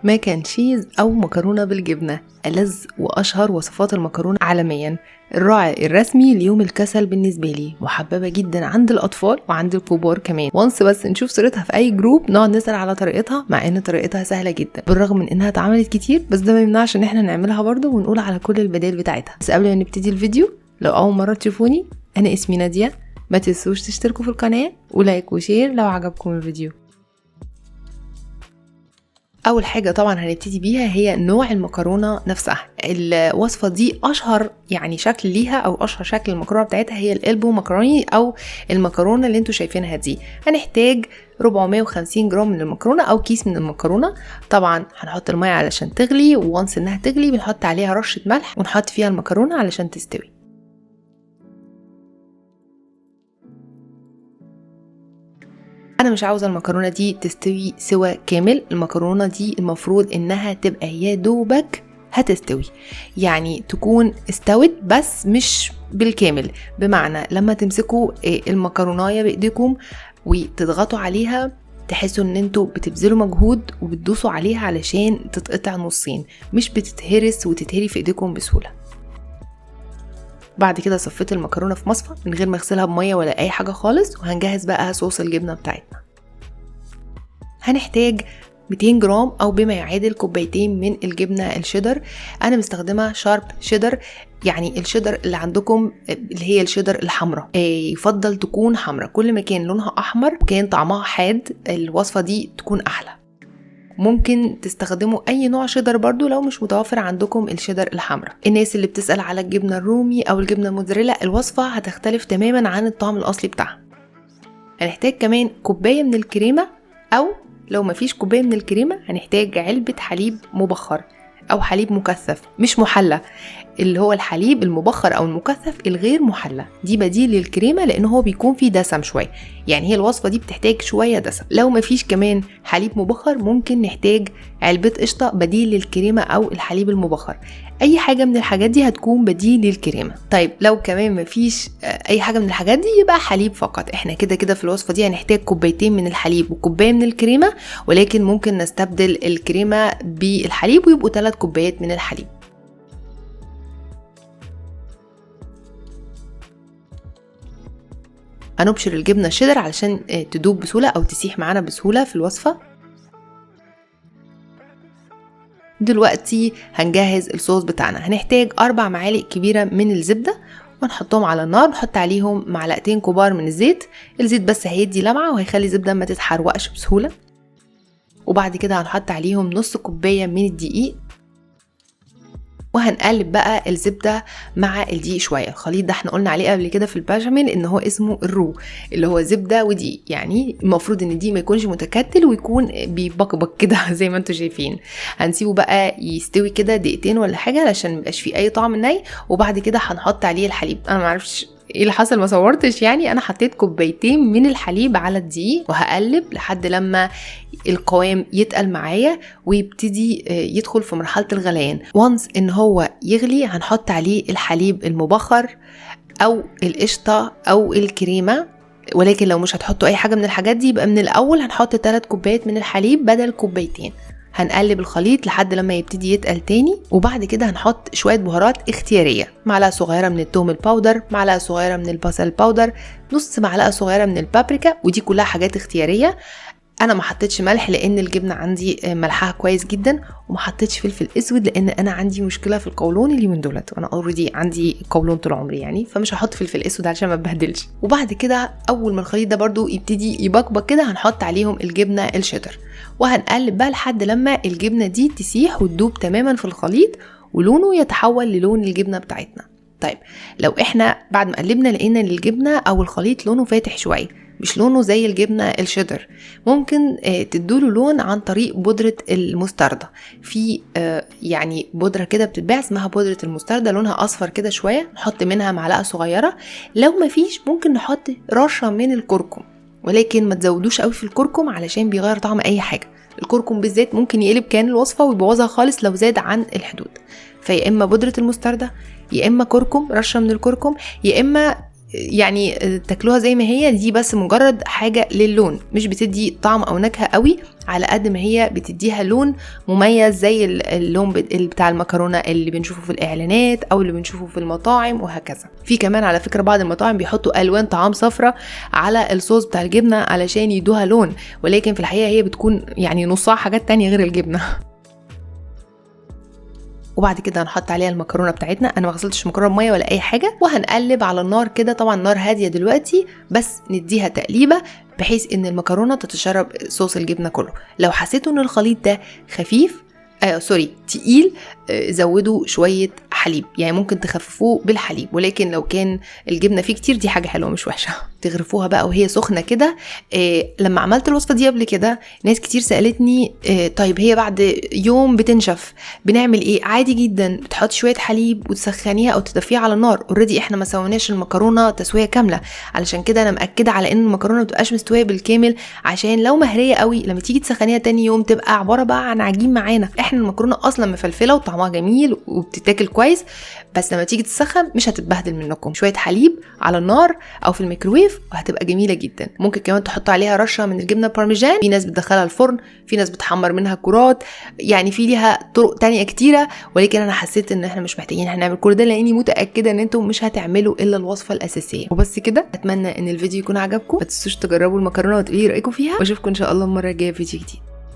ماك اند تشيز أو مكرونة بالجبنة، ألذ وأشهر وصفات المكرونة عالميا، الراعي الرسمي ليوم الكسل بالنسبة لي، محببة جدا عند الأطفال وعند الكبار كمان. وانس بس نشوف صورتها في أي جروب نقعد نسأل على طريقتها، مع إن طريقتها سهلة جدا بالرغم من إنها اتعملت كتير، بس ده ما يمنعش إن احنا نعملها برضو ونقول على كل البدائل بتاعتها. بس قبل ما نبتدي الفيديو، لو أول مرة تشوفوني أنا اسمي نادية، ما تنسوش تشتركوا في القناة ولايك وشير لو عجبكم الفيديو. اول حاجه طبعا هنبتدي بيها هي نوع المكرونه نفسها. الوصفه دي اشهر يعني شكل ليها او اشهر شكل المكرونه بتاعتها هي القلبو مكروني او المكرونه اللي انتوا شايفينها دي. هنحتاج 450 جرام من المكرونه او كيس من المكرونه. طبعا هنحط الميه علشان تغلي، وانس انها تغلي بنحط عليها رشه ملح ونحط فيها المكرونه علشان تستوي. انا مش عاوزه المكرونه دي تستوي سوا كامل، المكرونه دي المفروض انها تبقى يا دوبك هتستوي، يعني تكون استوت بس مش بالكامل. بمعنى لما تمسكوا المكرونايه بايديكم وتضغطوا عليها تحسوا ان انتوا بتبذلوا مجهود وبتدوسوا عليها علشان تتقطع نصين، مش بتتهرس وتتهري في ايديكم بسهوله. بعد كده صفيت المكرونه في مصفى من غير ما اغسلها بميه ولا اي حاجه خالص، وهنجهز بقى صوص الجبنه بتاعتنا. هنحتاج 200 جرام او بما يعادل كوبايتين من الجبنه الشيدر. انا مستخدمه شارب شيدر، يعني الشيدر اللي عندكم اللي هي الشيدر الحمراء، يفضل تكون حمراء. كل ما كان لونها احمر وكان طعمها حاد الوصفه دي تكون احلى. ممكن تستخدموا اي نوع شيدر برضو لو مش متوفر عندكم الشيدر الحمراء. الناس اللي بتسأل على الجبنة الرومي او الجبنة الموتزاريلا، الوصفة هتختلف تماما عن الطعم الاصلي بتاعها. هنحتاج كمان كوباية من الكريمة، او لو مفيش كوباية من الكريمة هنحتاج علبة حليب مبخر او حليب مكثف مش محلى، اللي هو الحليب المبخر او المكثف الغير محلى، دي بديل للكريمه لان هو بيكون فيه دسم شويه، يعني هي الوصفه دي بتحتاج شويه دسم. لو مفيش كمان حليب مبخر ممكن نحتاج علبه قشطه بديل للكريمه او الحليب المبخر، اي حاجه من الحاجات دي هتكون بديل للكريمه. طيب لو كمان مفيش اي حاجه من الحاجات دي يبقى حليب فقط. احنا كده في الوصفه دي هنحتاج كوبايتين من الحليب وكوبايه من الكريمه، ولكن ممكن نستبدل الكريمه بالحليب ويبقوا 3 كوبايات من الحليب. هنبشر الجبنة الشيدر علشان تدوب بسهولة او تسيح معانا بسهولة في الوصفة. دلوقتي هنجهز الصوص بتاعنا. هنحتاج 4 معالق كبيرة من الزبدة ونحطهم على النار، نحط عليهم 2 معلقة كبار من الزيت. الزيت بس هيدي لمعة وهيخلي الزبدة ما تتحرقش بسهولة. وبعد كده هنحط عليهم نص كوباية من الدقيق، وهنقلب بقى الزبدة مع الدقيق شوية. الخليط ده احنا قلنا عليه قبل كده في البشاميل ان هو اسمه الرو، اللي هو زبدة ودقيق، يعني المفروض ان الدقيق ما يكونش متكتل ويكون بيبقبق كده زي ما انتوا شايفين. هنسيبه بقى يستوي كده 2 دقيقتين ولا حاجة علشان ميبقاش فيه اي طعم ني، وبعد كده هنحط عليه الحليب. انا معرفش ايه اللي حصل، ما صورتش، يعني انا حطيت كوبايتين من الحليب على الدقيق وهقلب لحد لما القوام يتقل معايا ويبتدي يدخل في مرحلة الغليان. وانس ان هو يغلي هنحط عليه الحليب المبخر او القشطة او الكريمة، ولكن لو مش هتحطوا اي حاجة من الحاجات دي يبقى من الاول هنحط 3 كوبايات من الحليب بدل كوبايتين. هنقلب الخليط لحد لما يبتدي يتقل تاني، وبعد كده هنحط شوية بهارات اختيارية، معلقة صغيرة من الثوم الباودر، معلقة صغيرة من البصل الباودر، نص معلقة صغيرة من البابريكا، ودي كلها حاجات اختيارية. انا ما حطيتش ملح لان الجبنه عندي ملحها كويس جدا، وما حطيتش فلفل اسود لان انا عندي مشكله في القولون اليومين دولت، وانا اوريدي عندي قولون طول عمري يعني، فمش هحط فلفل اسود علشان ما اتبهدلش. وبعد كده اول ما الخليط ده برضو يبتدي يبقبق كده هنحط عليهم الجبنه الشيدر، وهنقلب بقى لحد لما الجبنه دي تسيح وتدوب تماما في الخليط ولونه يتحول للون الجبنه بتاعتنا. طيب لو احنا بعد ما قلبنا لقينا الجبنه او الخليط لونه فاتح شويه، مش لونه زي الجبنة الشيدر، ممكن تدوله لون عن طريق بودرة المستردة. في يعني بودرة كده بتتباع اسمها بودرة المستردة، لونها أصفر كده شوية، نحط منها معلقة صغيرة. لو مفيش ممكن نحط رشة من الكركم، ولكن ما تزودوش قوي في الكركم علشان بيغير طعم أي حاجة. الكركم بالذات ممكن يقلب كان الوصفة ويبوظها خالص لو زاد عن الحدود. فيا إما بودرة المستردة، يا إما كركم، رشة من الكركم، يا إما يعني تاكلوها زي ما هي، دي بس مجرد حاجة للون، مش بتدي طعم او نكهة قوي على قد ما هي بتديها لون مميز زي اللون بتاع المكرونه اللي بنشوفه في الاعلانات او اللي بنشوفه في المطاعم وهكذا. في كمان على فكره بعض المطاعم بيحطوا الوان طعام صفراء على الصوص بتاع الجبنه علشان يدوها لون، ولكن في الحقيقه هي بتكون يعني نصها حاجات تانية غير الجبنه. وبعد كده هنحط عليها المكرونه بتاعتنا. انا ما غسلتش المكرونه بميه ولا اي حاجه، وهنقلب على النار كده، طبعا النار هاديه دلوقتي، بس نديها تقليبه بحيث ان المكرونه تتشرب صوص الجبنه كله. لو حسيتوا ان الخليط ده خفيف تقيل، زودوا شويه حليب، يعني ممكن تخففوه بالحليب، ولكن لو كان الجبنه فيه كتير دي حاجه حلوه مش وحشه. تغرفوها بقى وهي سخنه كده. لما عملت الوصفه دي قبل كده ناس كتير سالتني طيب هي بعد يوم بتنشف بنعمل ايه؟ عادي جدا، بتحط شويه حليب وتسخنيها او تدفيها على النار. اوريدي احنا ما سويناش المكرونه تسويه كامله، علشان كده انا مأكده على ان المكرونه ما تبقاش مستويه بالكامل، عشان لو مهريه قوي لما تيجي تسخنيها تاني يوم تبقى عباره بقى عن عجين معانا. احنا المكرونه اصلا مفلفله وطعمها جميل وبتتاكل كويس، بس لما تيجي تسخن مش هتتبهدل منكم. شويه حليب على النار او في الميكروويف وهتبقى جميله جدا. ممكن كمان تحط عليها رشه من الجبنه بارميجان، في ناس بتدخلها الفرن، في ناس بتحمر منها كرات، يعني في ليها طرق تانية كتيره، ولكن انا حسيت ان احنا مش محتاجين هنعمل كل ده، لاني متاكده ان انتم مش هتعملوا الا الوصفه الاساسيه. وبس كده، اتمنى ان الفيديو يكون عجبكم. ما تنسوش تجربوا المكرونه وتقولي رايكم فيها، واشوفكم ان شاء الله المره الجايه في فيديو جديد.